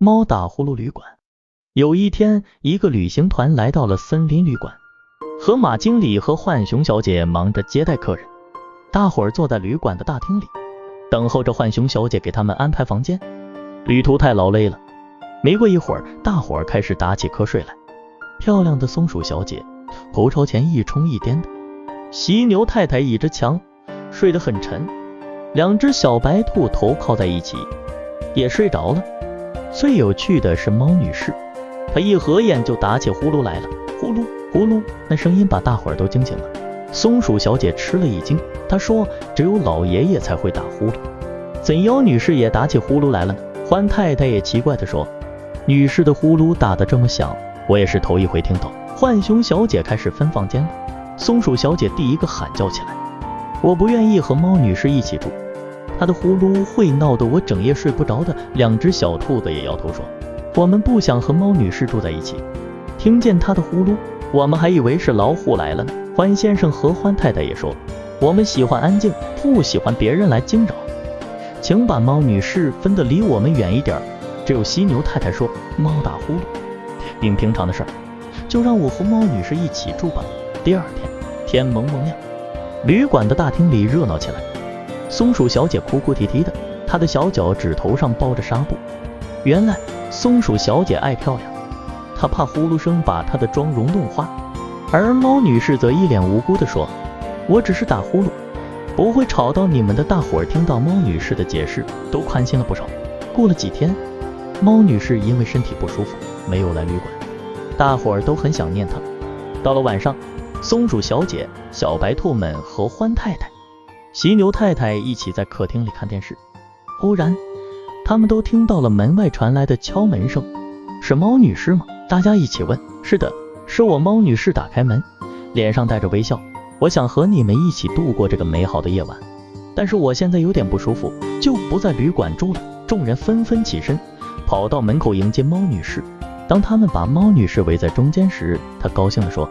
猫打呼噜旅馆。有一天，一个旅行团来到了森林旅馆，河马经理和浣熊小姐忙着接待客人。大伙儿坐在旅馆的大厅里，等候着浣熊小姐给他们安排房间。旅途太劳累了，没过一会儿，大伙儿开始打起瞌睡来。漂亮的松鼠小姐头朝前一冲一颠的，犀牛太太倚着墙睡得很沉，两只小白兔头靠在一起也睡着了。最有趣的是猫女士，她一合眼就打起呼噜来了，呼噜呼噜，那声音把大伙儿都惊醒了。松鼠小姐吃了一惊，她说只有老爷爷才会打呼噜，怎妖女士也打起呼噜来了呢？欢太太也奇怪地说，女士的呼噜打得这么响，我也是头一回听到。浣熊小姐开始分房间了，松鼠小姐第一个喊叫起来，我不愿意和猫女士一起住，她的呼噜会闹得我整夜睡不着的。两只小兔子也摇头说，我们不想和猫女士住在一起，听见她的呼噜，我们还以为是老虎来了呢。欢先生和欢太太也说，我们喜欢安静，不喜欢别人来惊扰，请把猫女士分得离我们远一点。只有犀牛太太说，猫打呼噜并平常的事儿，就让我和猫女士一起住吧。第二天天蒙蒙亮，旅馆的大厅里热闹起来。松鼠小姐哭哭啼啼的，她的小脚趾头上包着纱布。原来松鼠小姐爱漂亮，她怕呼噜声把她的妆容弄花。而猫女士则一脸无辜地说，我只是打呼噜，不会吵到你们的。大伙儿听到猫女士的解释都宽心了不少。过了几天，猫女士因为身体不舒服没有来旅馆，大伙儿都很想念她。到了晚上，松鼠小姐、小白兔们和欢太太、犀牛太太一起在客厅里看电视。忽然他们都听到了门外传来的敲门声，是猫女士吗？大家一起问，是的，是我。猫女士打开门，脸上带着微笑，我想和你们一起度过这个美好的夜晚，但是我现在有点不舒服，就不在旅馆住了。众人纷纷起身跑到门口迎接猫女士。当他们把猫女士围在中间时，她高兴地说，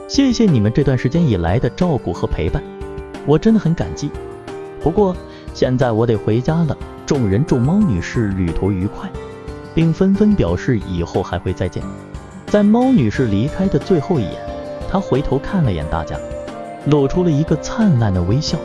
谢谢你们这段时间以来的照顾和陪伴，我真的很感激，不过现在我得回家了。众人祝猫女士旅途愉快，并纷纷表示以后还会再见。在猫女士离开的最后一眼，她回头看了眼大家，露出了一个灿烂的微笑。